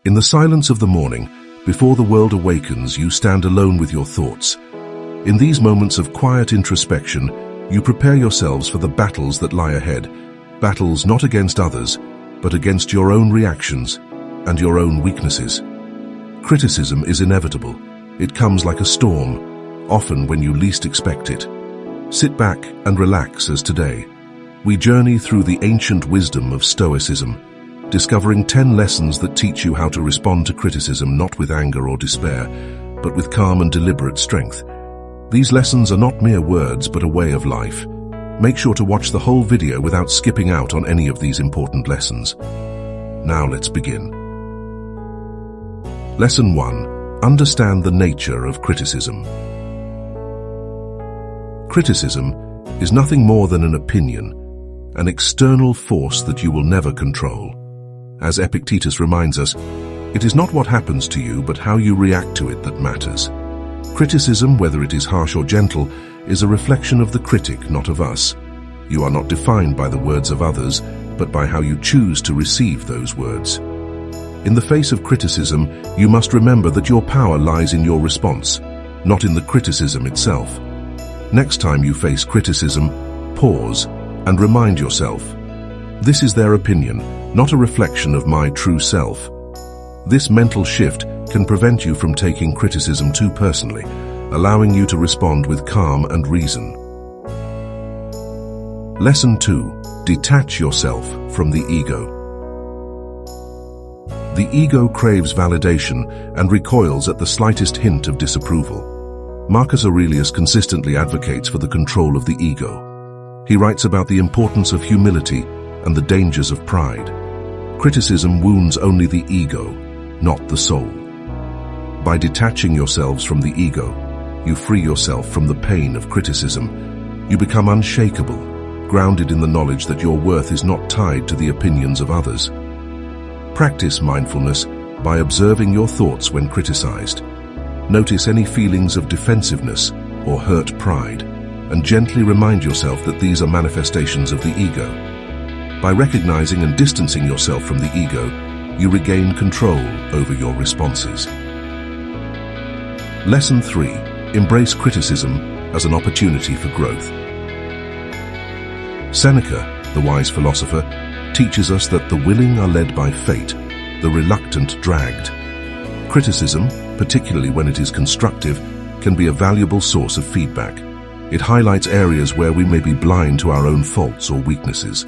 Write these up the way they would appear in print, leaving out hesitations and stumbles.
In the silence of the morning, before the world awakens, you stand alone with your thoughts. In these moments of quiet introspection, you prepare yourselves for the battles that lie ahead, battles not against others, but against your own reactions and your own weaknesses. Criticism is inevitable. It comes like a storm, often when you least expect it. Sit back and relax as today we journey through the ancient wisdom of Stoicism, discovering 10 lessons that teach you how to respond to criticism not with anger or despair, but with calm and deliberate strength. These lessons are not mere words, but a way of life. Make sure to watch the whole video without skipping out on any of these important lessons. Now let's begin. Lesson 1. Understand the nature of criticism. Criticism is nothing more than an opinion, an external force that you will never control. As Epictetus reminds us, it is not what happens to you, but how you react to it that matters. Criticism, whether it is harsh or gentle, is a reflection of the critic, not of us. You are not defined by the words of others, but by how you choose to receive those words. In the face of criticism, you must remember that your power lies in your response, not in the criticism itself. Next time you face criticism, pause and remind yourself, this is their opinion, not a reflection of my true self. This mental shift can prevent you from taking criticism too personally, allowing you to respond with calm and reason. Lesson 2. Detach yourself from the ego. The ego craves validation and recoils at the slightest hint of disapproval. Marcus Aurelius consistently advocates for the control of the ego. He writes about the importance of humility and the dangers of pride. Criticism wounds only the ego, not the soul. By detaching yourselves from the ego, you free yourself from the pain of criticism. You become unshakable, grounded in the knowledge that your worth is not tied to the opinions of others. Practice mindfulness by observing your thoughts when criticized. Notice any feelings of defensiveness or hurt pride, and gently remind yourself that these are manifestations of the ego. By recognizing and distancing yourself from the ego, you regain control over your responses. Lesson 3. Embrace criticism as an opportunity for growth. Seneca, the wise philosopher, teaches us that the willing are led by fate, the reluctant dragged. Criticism, particularly when it is constructive, can be a valuable source of feedback. It highlights areas where we may be blind to our own faults or weaknesses.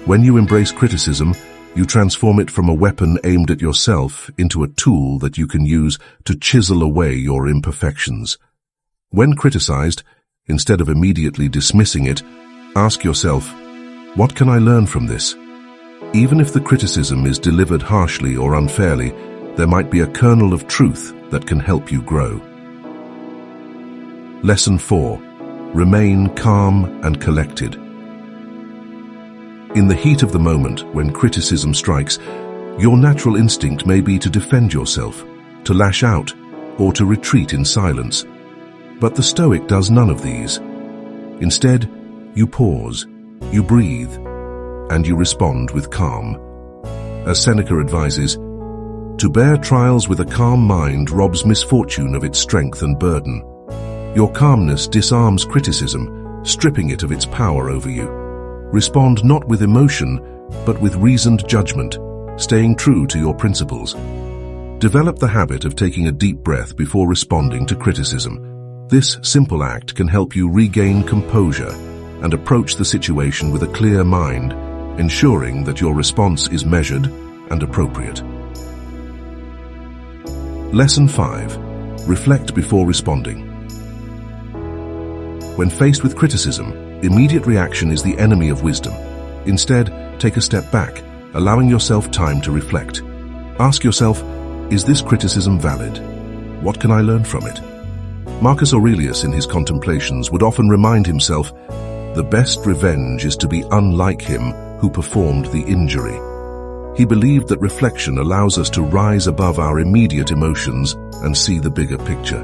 When you embrace criticism, you transform it from a weapon aimed at yourself into a tool that you can use to chisel away your imperfections. When criticized, instead of immediately dismissing it, ask yourself, what can I learn from this? Even if the criticism is delivered harshly or unfairly, there might be a kernel of truth that can help you grow. Lesson 4. Remain calm and collected. In the heat of the moment, when criticism strikes, your natural instinct may be to defend yourself, to lash out, or to retreat in silence. But the Stoic does none of these. Instead, you pause, you breathe, and you respond with calm. As Seneca advises, to bear trials with a calm mind robs misfortune of its strength and burden. Your calmness disarms criticism, stripping it of its power over you. Respond not with emotion, but with reasoned judgment, staying true to your principles. Develop the habit of taking a deep breath before responding to criticism. This simple act can help you regain composure and approach the situation with a clear mind, ensuring that your response is measured and appropriate. Lesson 5. Reflect before responding. When faced with criticism, immediate reaction is the enemy of wisdom. Instead, take a step back, allowing yourself time to reflect. Ask yourself, is this criticism valid? What can I learn from it? Marcus Aurelius, in his Contemplations, would often remind himself, the best revenge is to be unlike him who performed the injury. He believed that reflection allows us to rise above our immediate emotions and see the bigger picture.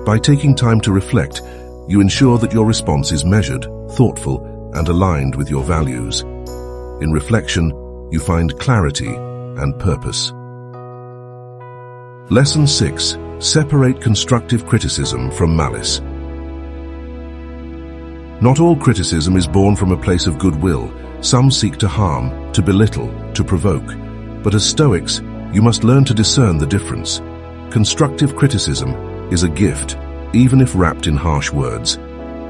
By taking time to reflect, you ensure that your response is measured, thoughtful, and aligned with your values. In reflection, you find clarity and purpose. Lesson 6. Separate constructive criticism from malice. Not all criticism is born from a place of goodwill. Some seek to harm, to belittle, to provoke. But as Stoics, you must learn to discern the difference. Constructive criticism is a gift, even if wrapped in harsh words.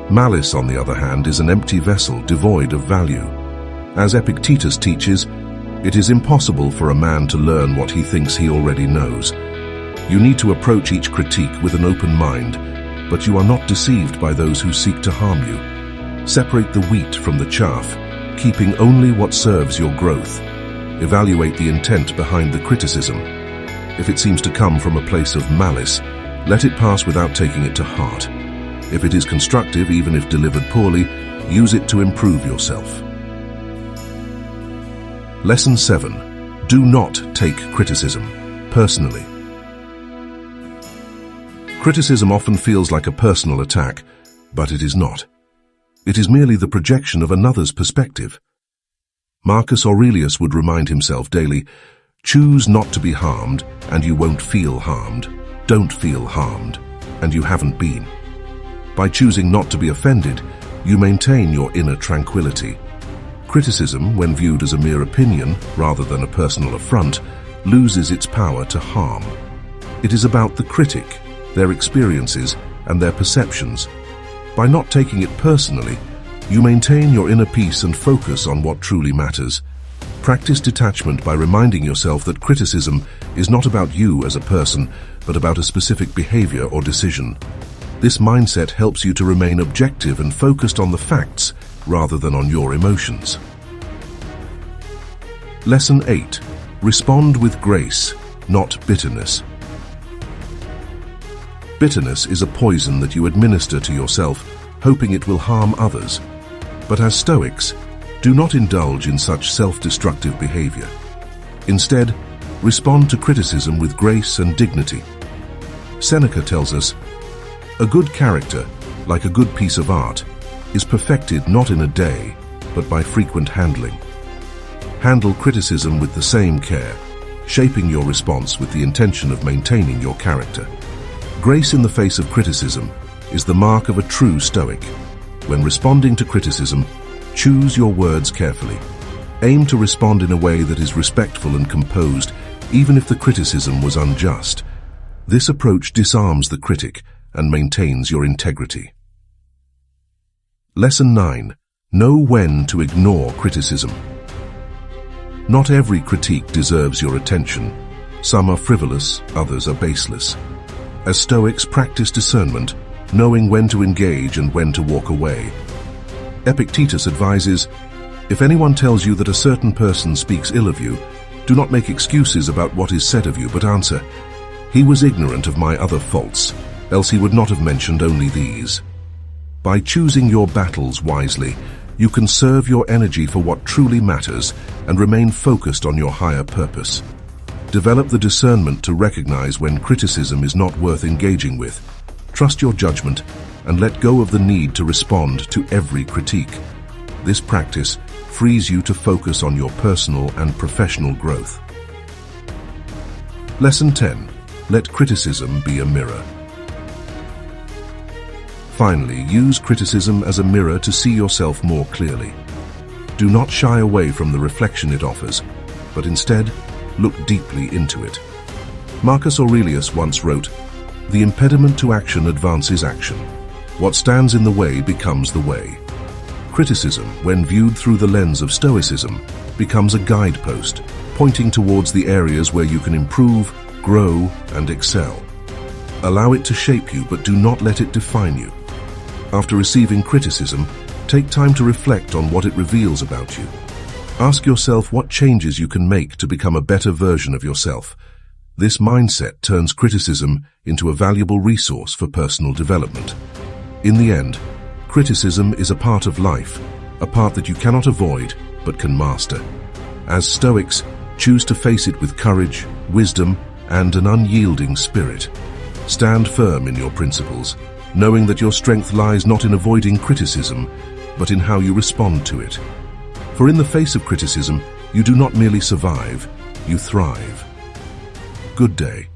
Malice, on the other hand, is an empty vessel devoid of value. As Epictetus teaches, it is impossible for a man to learn what he thinks he already knows. You need to approach each critique with an open mind, but you are not deceived by those who seek to harm you. Separate the wheat from the chaff, keeping only what serves your growth. Evaluate the intent behind the criticism. If it seems to come from a place of malice, let it pass without taking it to heart. If it is constructive, even if delivered poorly, use it to improve yourself. Lesson 7. Do not take criticism personally. Criticism often feels like a personal attack, but it is not. It is merely the projection of another's perspective. Marcus Aurelius would remind himself daily, choose not to be harmed, and you won't feel harmed. Don't feel harmed, and you haven't been. By choosing not to be offended, you maintain your inner tranquility. Criticism, when viewed as a mere opinion rather than a personal affront, loses its power to harm. It is about the critic, their experiences, and their perceptions. By not taking it personally, you maintain your inner peace and focus on what truly matters. Practice detachment by reminding yourself that criticism is not about you as a person, but about a specific behavior or decision. This mindset helps you to remain objective and focused on the facts rather than on your emotions. Lesson 8. Respond with grace, not bitterness. Bitterness is a poison that you administer to yourself, hoping it will harm others. But as Stoics, do not indulge in such self-destructive behavior. Instead, respond to criticism with grace and dignity. Seneca tells us, a good character, like a good piece of art, is perfected not in a day, but by frequent handling. Handle criticism with the same care, shaping your response with the intention of maintaining your character. Grace in the face of criticism is the mark of a true Stoic. When responding to criticism, choose your words carefully. Aim to respond in a way that is respectful and composed, even if the criticism was unjust. This approach disarms the critic and maintains your integrity. Lesson 9. Know when to ignore criticism. Not every critique deserves your attention. Some are frivolous, others are baseless. As Stoics, practice discernment, knowing when to engage and when to walk away. Epictetus advises, if anyone tells you that a certain person speaks ill of you, do not make excuses about what is said of you, but answer, he was ignorant of my other faults, else he would not have mentioned only these. By choosing your battles wisely, you can serve your energy for what truly matters and remain focused on your higher purpose. Develop the discernment to recognize when criticism is not worth engaging with. Trust your judgment and let go of the need to respond to every critique. This practice frees you to focus on your personal and professional growth. Lesson 10. Let criticism be a mirror. Finally, use criticism as a mirror to see yourself more clearly. Do not shy away from the reflection it offers, but instead, look deeply into it. Marcus Aurelius once wrote, "The impediment to action advances action. What stands in the way becomes the way." Criticism, when viewed through the lens of Stoicism, becomes a guidepost, pointing towards the areas where you can improve, grow, and excel. Allow it to shape you, but do not let it define you. After receiving criticism, take time to reflect on what it reveals about you. Ask yourself what changes you can make to become a better version of yourself. This mindset turns criticism into a valuable resource for personal development. In the end, criticism is a part of life, a part that you cannot avoid but can master. As Stoics, choose to face it with courage, wisdom, and an unyielding spirit. Stand firm in your principles, knowing that your strength lies not in avoiding criticism, but in how you respond to it. For in the face of criticism, you do not merely survive, you thrive. Good day.